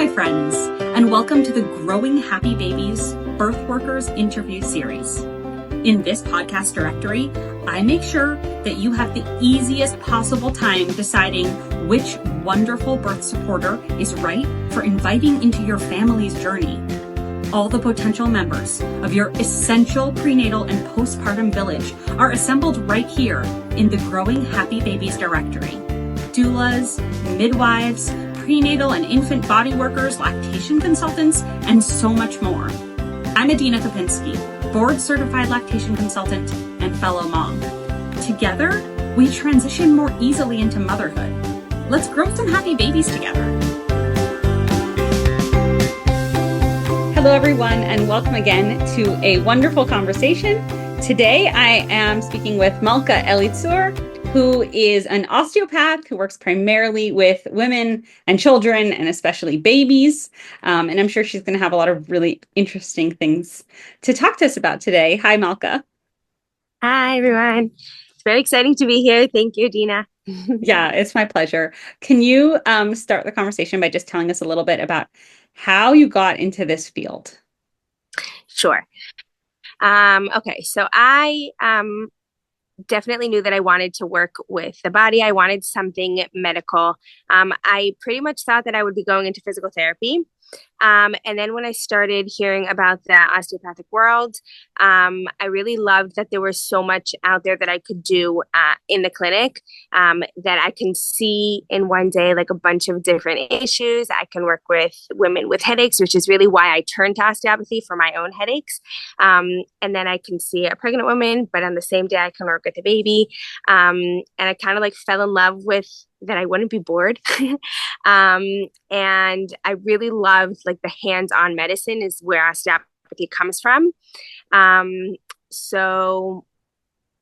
my friends, and welcome to the Growing Happy Babies Birthworkers interview series. In this podcast directory, I make sure that you have the easiest possible time deciding which wonderful birth supporter is right for inviting into your family's journey. All the potential members of your essential prenatal and postpartum village are assembled right here in the Growing Happy Babies directory. Doulas, midwives, prenatal and infant body workers, lactation consultants, and so much more. I'm Adina Kopinski, board-certified lactation consultant and fellow mom. Together, we transition more easily into motherhood. Let's grow some happy babies together. Hello, everyone, and welcome again to a wonderful conversation. Today, I am speaking with Malka Elitzur, who is an osteopath who works primarily with women and children, and especially babies. And I'm sure she's going to have a lot of really interesting things to talk to us about today. Hi, Malka. Hi, everyone. It's very exciting to be here. Thank you, Dina. Yeah, it's my pleasure. Can you start the conversation by just telling us a little bit about how you got into this field? Sure. Okay, so I definitely knew that I wanted to work with the body. I wanted something medical. I pretty much thought that I would be going into physical therapy. And then when I started hearing about the osteopathic world, I really loved that there was so much out there that I could do in the clinic, that I can see in one day, like a bunch of different issues. I can work with women with headaches, which is really why I turned to osteopathy for my own headaches. And then I can see a pregnant woman, but on the same day I can work with a baby. And I kind of like fell in love with that I wouldn't be bored. And I really loved like the hands-on medicine is where osteopathy comes from. So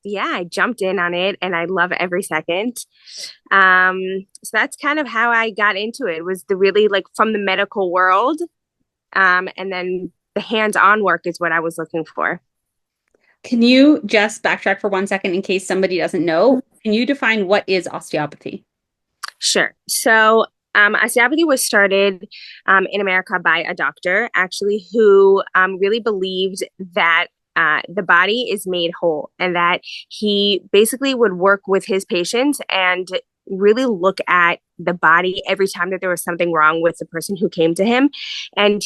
yeah, I jumped in on it and I love every second. So that's kind of how I got into it, was the really like from the medical world. And then the hands-on work is what I was looking for. Can you just backtrack for 1 second in case somebody doesn't know? Can you define what is osteopathy? Sure. So osteopathy was started in America by a doctor, actually, who really believed that the body is made whole, and that he basically would work with his patients and really look at the body every time that there was something wrong with the person who came to him. And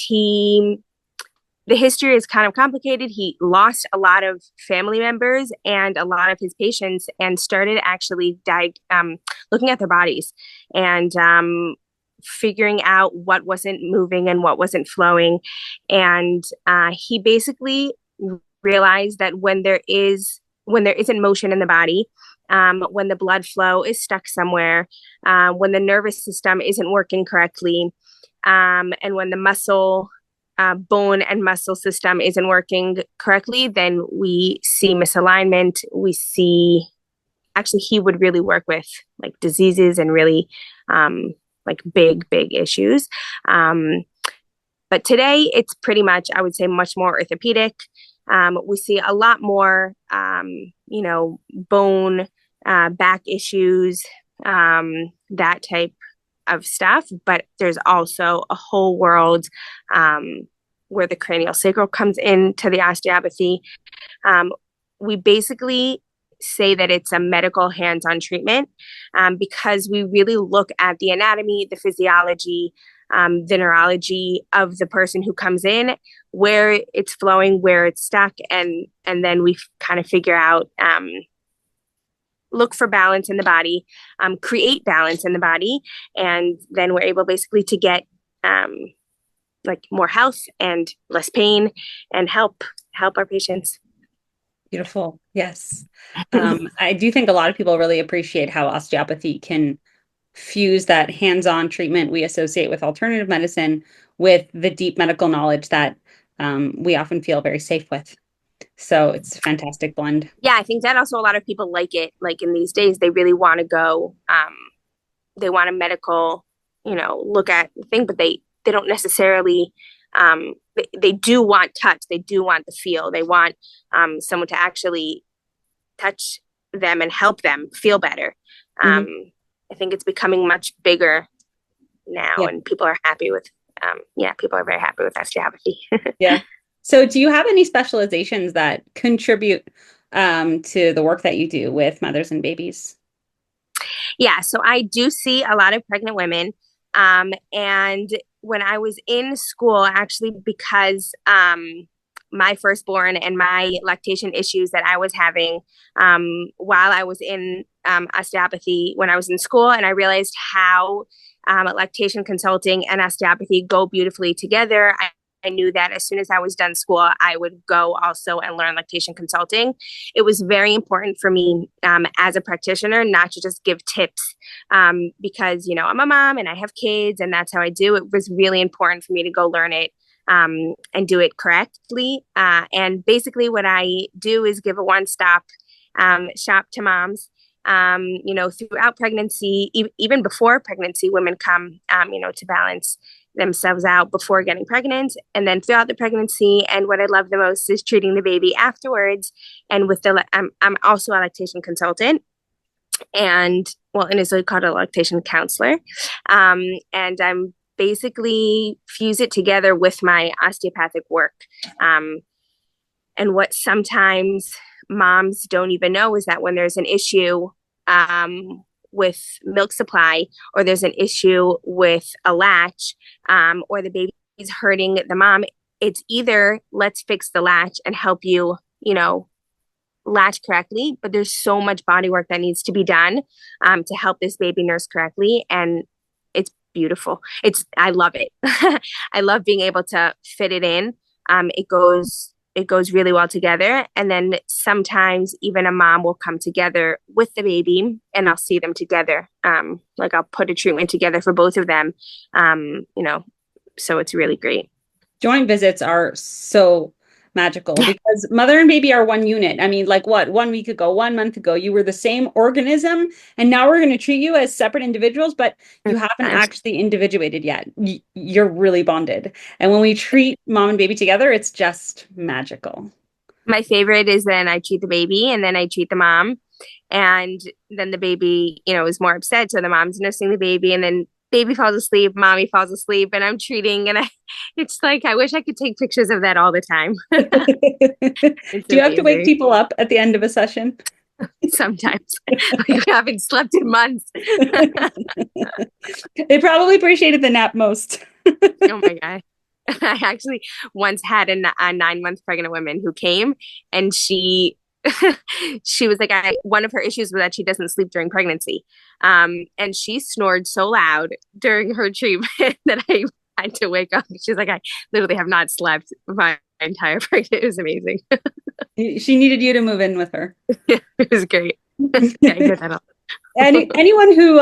the history is kind of complicated. He lost a lot of family members and a lot of his patients, and started actually looking at their bodies and figuring out what wasn't moving and what wasn't flowing. And he basically realized that when there isn't motion in the body, when the blood flow is stuck somewhere, when the nervous system isn't working correctly, and when the bone and muscle system isn't working correctly, then we see misalignment. Actually, he would really work with like diseases and really like big naissues. But today it's pretty much, I would say, much more orthopedic. We see a lot more, bone, back issues, that type of stuff. But there's also a whole world where the cranial sacral comes into the osteopathy. We basically say that it's a medical hands-on treatment because we really look at the anatomy, the physiology, the neurology of the person who comes in, where it's flowing, where it's stuck, and then we kind of figure out, look for balance in the body, create balance in the body, and then we're able basically to get like more health and less pain and help our patients. Beautiful. Yes. I do think a lot of people really appreciate how osteopathy can fuse that hands-on treatment we associate with alternative medicine with the deep medical knowledge that we often feel very safe with. So it's a fantastic blend. Yeah, I think that also a lot of people like it. Like in these days, they really want to go, they want a medical, look at the thing, but they don't necessarily, they do want touch. They do want the feel. They want someone to actually touch them and help them feel better. I think it's becoming much bigger now, and people are happy with yeah, people are very happy with osteopathy. Yeah. So do you have any specializations that contribute to the work that you do with mothers and babies? Yeah, so I do see a lot of pregnant women. And when I was in school, actually, because my firstborn and my lactation issues that I was having while I was in osteopathy when I was in school, and I realized how lactation consulting and osteopathy go beautifully together. I knew that as soon as I was done school, I would go also and learn lactation consulting. It was very important for me as a practitioner not to just give tips because, you know, I'm a mom and I have kids and that's how I do. It was really important for me to go learn it and do it correctly. And basically, what I do is give a one-stop shop to moms. You know, throughout pregnancy, even before pregnancy, women come, you know, to balance themselves out before getting pregnant and then throughout the pregnancy. And what I love the most is treating the baby afterwards. And with I'm also a lactation consultant and well, initially called a lactation counselor. And I'm basically fuse it together with my osteopathic work. And what sometimes moms don't even know is that when there's an issue with milk supply, or there's an issue with a latch, or the baby is hurting the mom, it's either let's fix the latch and help you, you know, latch correctly, but there's so much body work that needs to be done to help this baby nurse correctly. And it's beautiful. I love it. I love being able to fit it in. It goes really well together. And then sometimes even a mom will come together with the baby and I'll see them together. Like I'll put a treatment together for both of them. You know, so it's really great. Joint visits are so magical because mother and baby are one unit. I mean, like what, 1 week ago, 1 month ago, you were the same organism, and now we're going to treat you as separate individuals, but you haven't actually individuated yet. You're really bonded. And when we treat mom and baby together, it's just magical. My favorite is then I treat the baby and then I treat the mom. And then the baby, you know, is more upset. So the mom's nursing the baby and then baby falls asleep, mommy falls asleep, and I'm treating. And it's like, I wish I could take pictures of that all the time. Do you have to wake people up at the end of a session? Sometimes. I haven't slept in months. They probably appreciated the nap most. Oh my God. I actually once had a 9-month pregnant woman who came and she was like, one of her issues was that she doesn't sleep during pregnancy. And she snored so loud during her treatment that I had to wake up. She's like, I literally have not slept my entire pregnancy. It was amazing. She needed you to move in with her. It was great. Yeah, I did that all. Anyone who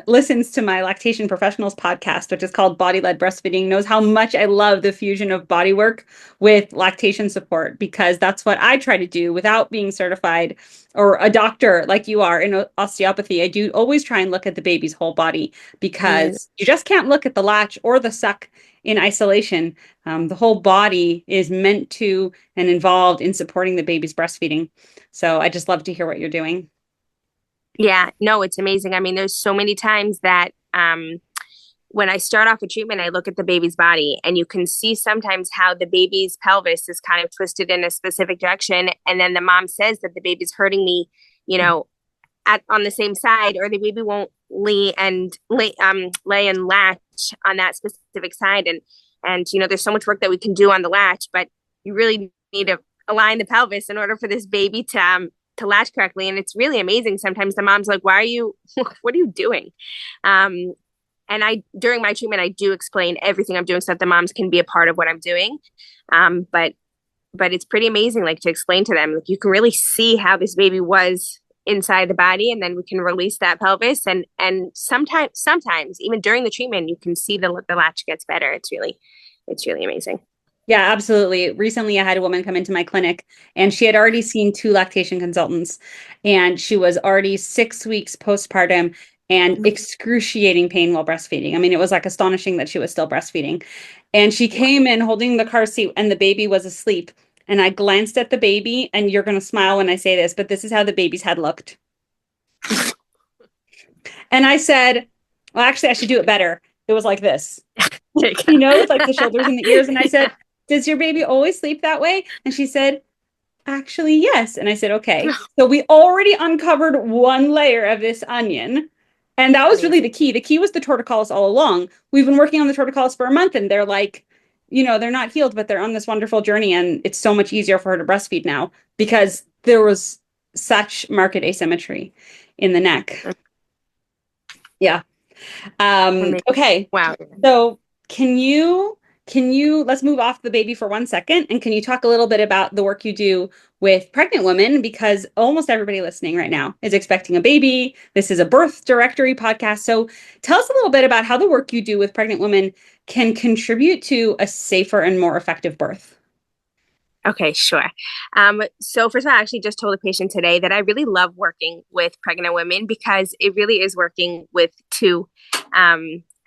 listens to my Lactation Professionals podcast, which is called Body-Led Breastfeeding, knows how much I love the fusion of body work with lactation support, because that's what I try to do without being certified or a doctor like you are in osteopathy. I do always try and look at the baby's whole body, because you just can't look at the latch or the suck in isolation. The whole body is meant to and involved in supporting the baby's breastfeeding. So I just love to hear what you're doing. Yeah, no, it's amazing. I mean, there's so many times that when I start off a treatment, I look at the baby's body and you can see sometimes how the baby's pelvis is kind of twisted in a specific direction. And then the mom says that the baby's hurting me, you know, on the same side, or the baby won't lay and latch on that specific side. And, you know, there's so much work that we can do on the latch, but you really need to align the pelvis in order for this baby to latch correctly. And it's really amazing. Sometimes the mom's like, what are you doing? And during my treatment, I do explain everything I'm doing so that the moms can be a part of what I'm doing. But it's pretty amazing, like, to explain to them, like, you can really see how this baby was inside the body, and then we can release that pelvis. And sometimes even during the treatment, you can see the latch gets better. It's really amazing. Yeah, absolutely. Recently, I had a woman come into my clinic and she had already seen 2 lactation consultants, and she was already 6 weeks postpartum and excruciating pain while breastfeeding. I mean, it was like astonishing that she was still breastfeeding. And she came in holding the car seat and the baby was asleep. And I glanced at the baby, and you're going to smile when I say this, but this is how the baby's head looked. And I said, well, actually, I should do it better. It was like this. with like the shoulders and the ears. And I said, does your baby always sleep that way? And she said, actually, yes. And I said, okay. So we already uncovered one layer of this onion. And that was really the key. The key was the torticollis all along. We've been working on the torticollis for a month, and they're like, they're not healed, but they're on this wonderful journey. And it's so much easier for her to breastfeed now because there was such marked asymmetry in the neck. Yeah. Okay. Wow. So let's move off the baby for 1 second. And can you talk a little bit about the work you do with pregnant women? Because almost everybody listening right now is expecting a baby. This is a birth directory podcast. So tell us a little bit about how the work you do with pregnant women can contribute to a safer and more effective birth. Okay, sure. So first of all, I actually just told a patient today that I really love working with pregnant women because it really is working with two,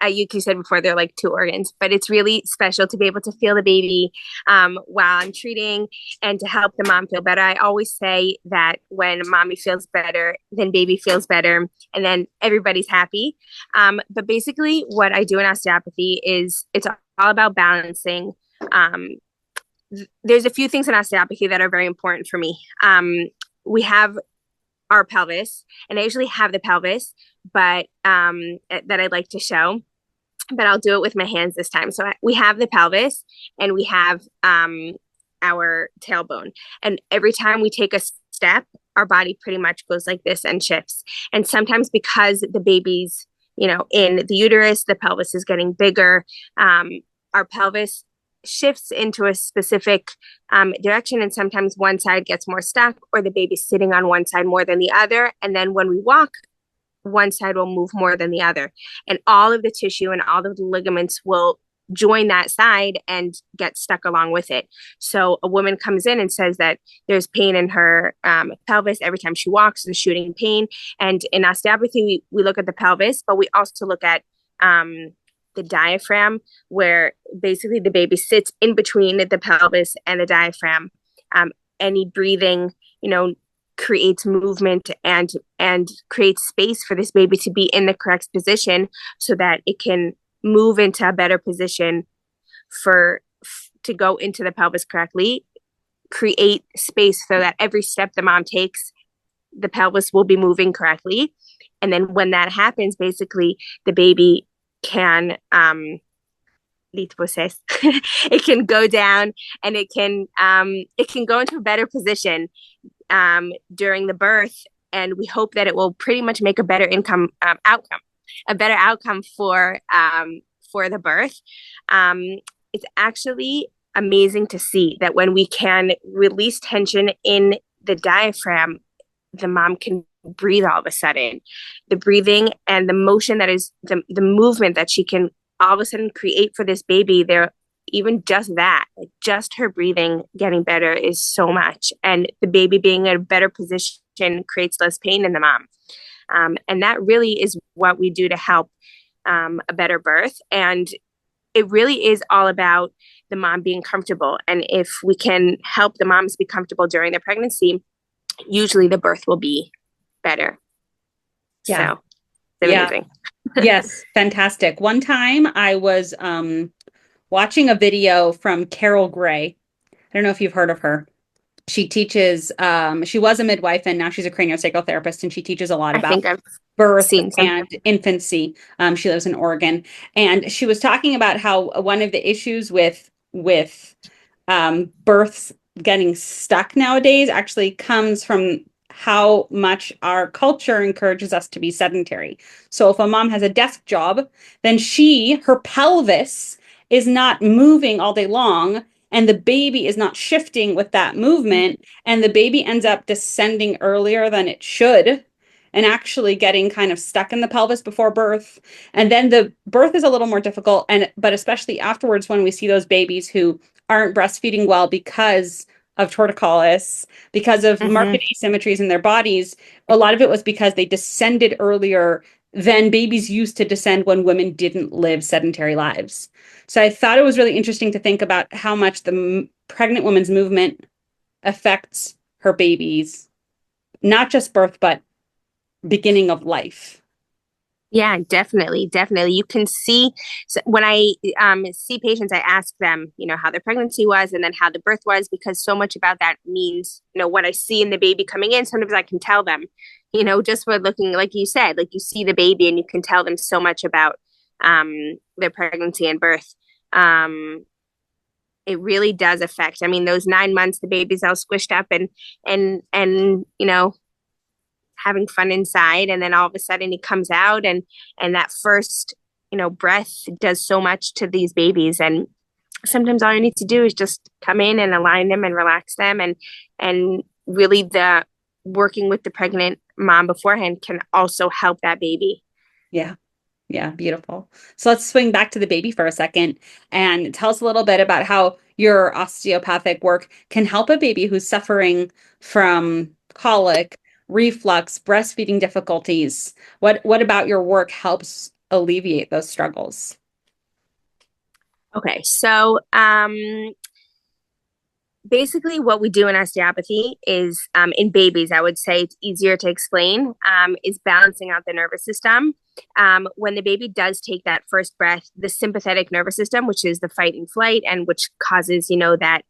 you said before, they're like two organs, but it's really special to be able to feel the baby while I'm treating and to help the mom feel better. I always say that when mommy feels better, then baby feels better, and then everybody's happy. But basically what I do in osteopathy is it's all about balancing. There's a few things in osteopathy that are very important for me. We have our pelvis, and I usually have the pelvis, but that I'd like to show, but I'll do it with my hands this time. So we have the pelvis, and we have our tailbone. And every time we take a step, our body pretty much goes like this and shifts. And sometimes because the baby's, in the uterus, the pelvis is getting bigger, our pelvis shifts into a specific direction, and sometimes one side gets more stuck, or the baby's sitting on one side more than the other, and then when we walk, one side will move more than the other, and all of the tissue and all of the ligaments will join that side and get stuck along with it. So a woman comes in and says that there's pain in her pelvis every time she walks, the shooting pain. And in osteopathy, we look at the pelvis, but we also look at the diaphragm, where basically the baby sits in between the pelvis and the diaphragm. Any breathing, creates movement and creates space for this baby to be in the correct position so that it can move into a better position to go into the pelvis correctly, create space so that every step the mom takes, the pelvis will be moving correctly. And then when that happens, basically the baby can it can go down, and it can go into a better position during the birth, and we hope that it will pretty much make a better outcome for the birth. It's actually amazing to see that when we can release tension in the diaphragm, the mom can breathe all of a sudden. The breathing and the motion that is the movement that she can all of a sudden create for this baby, there, even just that, like just her breathing getting better is so much. And the baby being in a better position creates less pain in the mom. And that really is what we do to help a better birth. And it really is all about the mom being comfortable. And if we can help the moms be comfortable during their pregnancy, usually the birth will be better. Yeah. So it's amazing. Yes. Fantastic. One time I was watching a video from Carol Gray. I don't know if you've heard of her. She teaches, she was a midwife, and now she's a craniosacral therapist, and she teaches a lot about birth and infancy. She lives in Oregon, and she was talking about how one of the issues with births getting stuck nowadays actually comes from how much our culture encourages us to be sedentary. So if a mom has a desk job, then her pelvis is not moving all day long, and the baby is not shifting with that movement, and the baby ends up descending earlier than it should and actually getting kind of stuck in the pelvis before birth. And then the birth is a little more difficult, but especially afterwards when we see those babies who aren't breastfeeding well because of torticollis, because of marked asymmetries in their bodies, a lot of it was because they descended earlier than babies used to descend when women didn't live sedentary lives. So I thought it was really interesting to think about how much the pregnant woman's movement affects her babies, not just birth, but beginning of life. Yeah, definitely, definitely. You can see, so when I see patients, I ask them, how their pregnancy was and then how the birth was, because so much about that means, what I see in the baby coming in. Sometimes I can tell them, just for looking, like you said, like you see the baby and you can tell them so much about their pregnancy and birth. Um, it really does affect. I mean, those 9 months, the baby's all squished up and having fun inside, and then all of a sudden he comes out, and that first breath does so much to these babies. And sometimes all you need to do is just come in and align them and relax them, and really the working with the pregnant mom beforehand can also help that baby. Yeah. Yeah, beautiful. So let's swing back to the baby for a second and tell us a little bit about how your osteopathic work can help a baby who's suffering from colic, reflux, breastfeeding difficulties. What about your work helps alleviate those struggles? Okay, so basically what we do in osteopathy is in babies, I would say it's easier to explain, is balancing out the nervous system. When the baby does take that first breath, the sympathetic nervous system, which is the fight and flight, and which causes that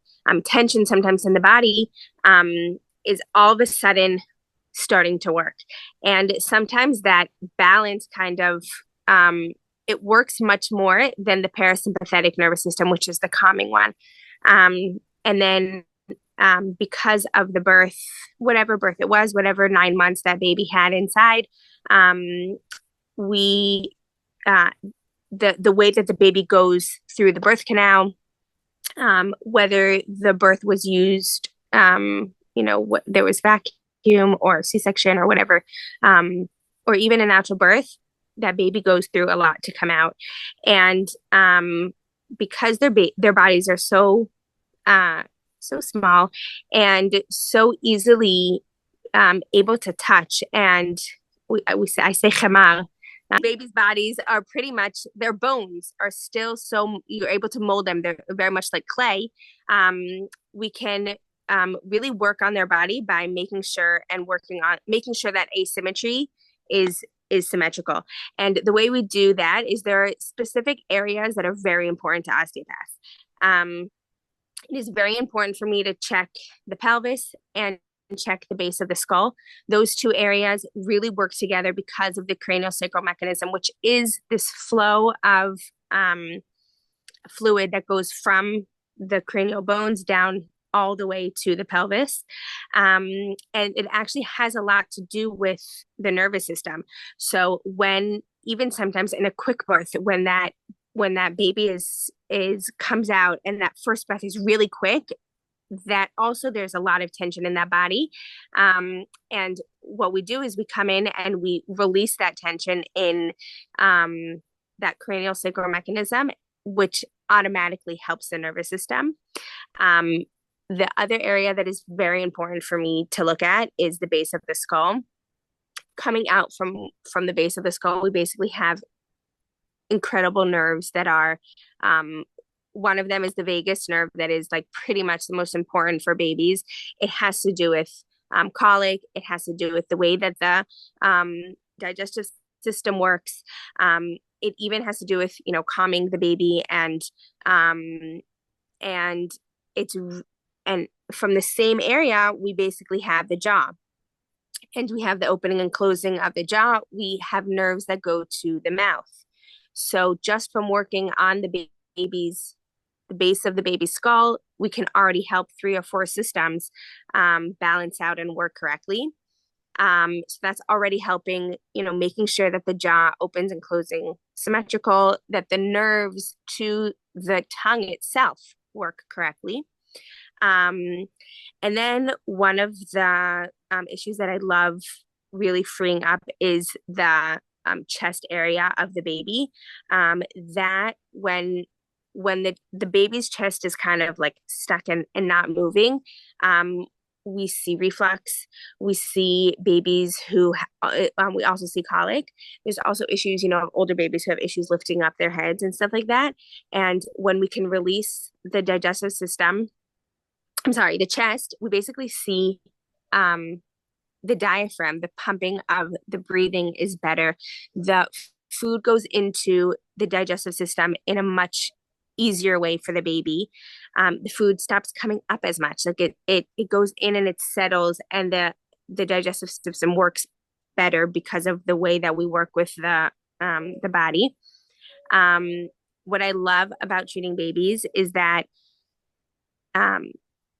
tension sometimes in the body, um, is all of a sudden starting to work. And sometimes that balance kind of it works much more than the parasympathetic nervous system, which is the calming one. And then because of the birth, whatever birth it was, whatever 9 months that baby had inside, we the way that the baby goes through the birth canal, whether the birth was used, what there was vacuum or C-section or whatever, or even a natural birth, that baby goes through a lot to come out. And because their bodies are so small and so easily able to touch, and I say chamar. Babies' bodies are pretty much, their bones are still so, you're able to mold them. They're very much like clay. We can really work on their body by making sure that asymmetry is symmetrical. And the way we do that is there are specific areas that are very important to osteopaths. It is very important for me to check the pelvis and check the base of the skull. Those two areas really work together because of the craniosacral mechanism, which is this flow of fluid that goes from the cranial bones down all the way to the pelvis. And it actually has a lot to do with the nervous system. So even sometimes in a quick birth, when that baby is comes out and that first breath is really quick, that also there's a lot of tension in that body. And what we do is we come in and we release that tension in that cranial sacral mechanism, which automatically helps the nervous system. The other area that is very important for me to look at is the base of the skull. Coming out from the base of the skull, we basically have incredible nerves that are one of them is the vagus nerve, that is like pretty much the most important for babies. It has to do with colic. It has to do with the way that the digestive system works. It even has to do with calming the baby, and it's and from the same area we basically have the jaw, and we have the opening and closing of the jaw. We have nerves that go to the mouth. So just from working on the base of the baby's skull, we can already help 3 or 4 systems balance out and work correctly. So that's already helping, making sure that the jaw opens and closing symmetrical, that the nerves to the tongue itself work correctly. And then one of the issues that I love really freeing up is the chest area of the baby. That when the baby's chest is kind of like stuck and not moving, we see reflux. We see babies who we also see colic. There's also issues, of older babies who have issues lifting up their heads and stuff like that. And when we can release the digestive system, the chest, we basically see the diaphragm, the pumping of the breathing is better. The food goes into the digestive system in a much easier way for the baby. The food stops coming up as much. Like it goes in and it settles, and the digestive system works better because of the way that we work with the body. What I love about treating babies is that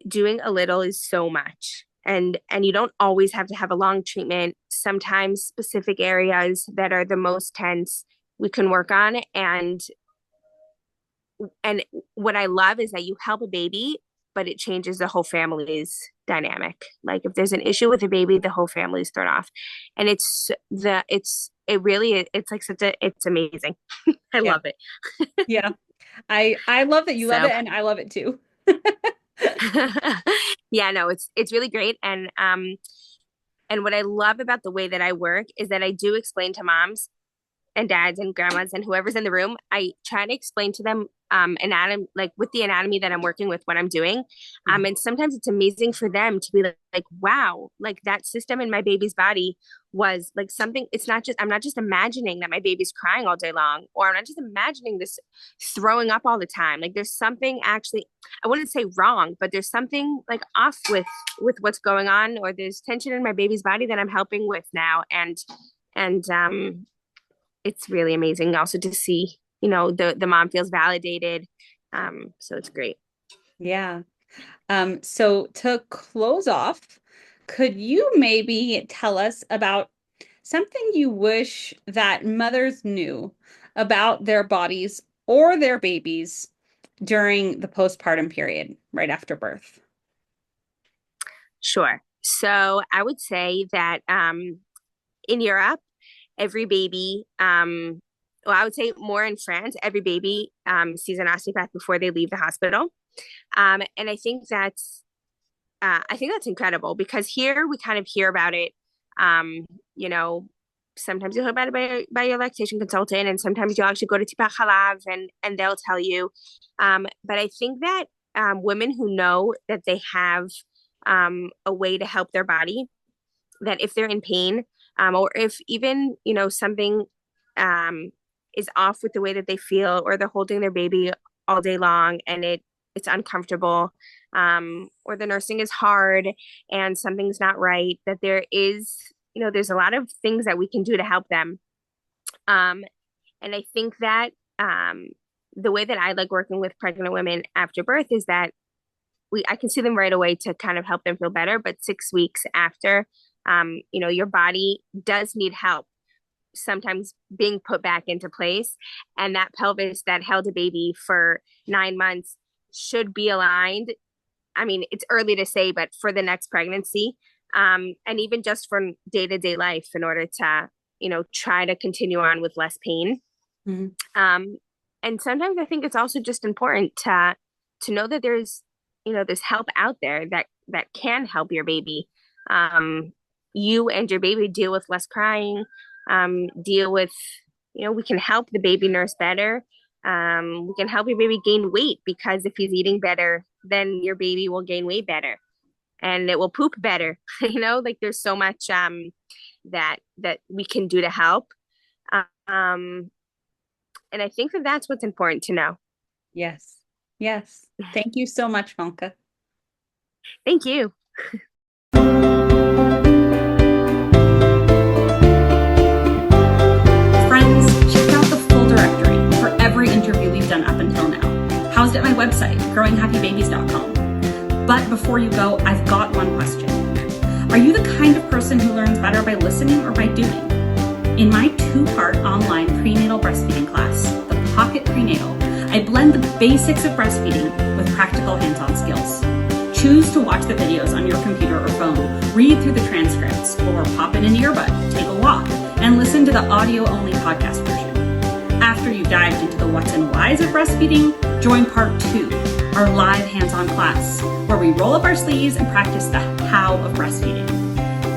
doing a little is so much. And you don't always have to have a long treatment. Sometimes specific areas that are the most tense we can work on. And what I love is that you help a baby, but it changes the whole family's dynamic. Like if there's an issue with a baby, the whole family's thrown off. And it's amazing. I love it. Yeah. I love that you love it, and I love it too. Yeah, no, it's really great. And what I love about the way that I work is that I do explain to moms and dads and grandmas and whoever's in the room. I try to explain to them anatomy, like with the anatomy that I'm working with, what I'm doing. And sometimes it's amazing for them to be like, wow, like that system in my baby's body was like something. I'm not just imagining that my baby's crying all day long, or I'm not just imagining this throwing up all the time. Like there's something actually, I wouldn't say wrong, but there's something like off with what's going on, or there's tension in my baby's body that I'm helping with now. And it's really amazing also to see, the mom feels validated. So it's great. Yeah. So to close off, could you maybe tell us about something you wish that mothers knew about their bodies or their babies during the postpartum period, right after birth? Sure. So I would say that in Europe, every baby, I would say more in France, every baby sees an osteopath before they leave the hospital. And I think that's incredible, because here we kind of hear about it. Sometimes you'll hear about it by your lactation consultant, and sometimes you'll actually go to Tipa Halav and they'll tell you. But I think that women who know that they have a way to help their body, that if they're in pain, or if even, something is off with the way that they feel, or they're holding their baby all day long and it's uncomfortable, or the nursing is hard and something's not right, that there is, there's a lot of things that we can do to help them. And I think that the way that I like working with pregnant women after birth is that I can see them right away to kind of help them feel better. But 6 weeks after, your body does need help sometimes being put back into place. And that pelvis that held a baby for 9 months should be aligned. I mean, it's early to say, but for the next pregnancy, and even just for day-to-day life, in order to, try to continue on with less pain. Mm-hmm. And sometimes I think it's also just important to know that there's help out there that can help your baby. You and your baby deal with less crying, deal with, we can help the baby nurse better. We can help your baby gain weight, because if he's eating better, then your baby will gain weight better and it will poop better. Like there's so much that we can do to help. And I think that that's what's important to know. Yes. Yes. Thank you so much, Malka. Thank you. Friends, check out the full directory for every interview we've done up until now, housed at my website, growinghappybabies.com. But before you go, I've got one question. Are you the kind of person who learns better by listening or by doing? In my 2-part online prenatal breastfeeding class, The Pocket Prenatal, I blend the basics of breastfeeding with practical hands-on skills. Choose to watch the videos on your computer or phone, read through the transcripts, or pop in an earbud, take a walk, and listen to the audio-only podcast version. After you've dived into the what's and whys of breastfeeding, join part 2, our live hands-on class, where we roll up our sleeves and practice the how of breastfeeding.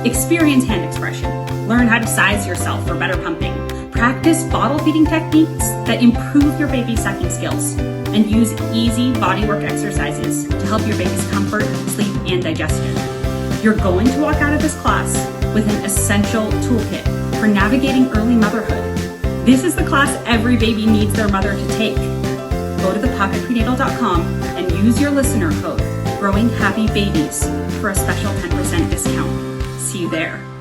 Experience hand expression, learn how to size yourself for better pumping, practice bottle feeding techniques that improve your baby's sucking skills, and use easy bodywork exercises to help your baby's comfort, sleep, and digestion. You're going to walk out of this class with an essential toolkit for navigating early motherhood. This is the class every baby needs their mother to take. Go to thepocketprenatal.com and use your listener code, Growing Happy Babies, for a special 10% discount. See you there.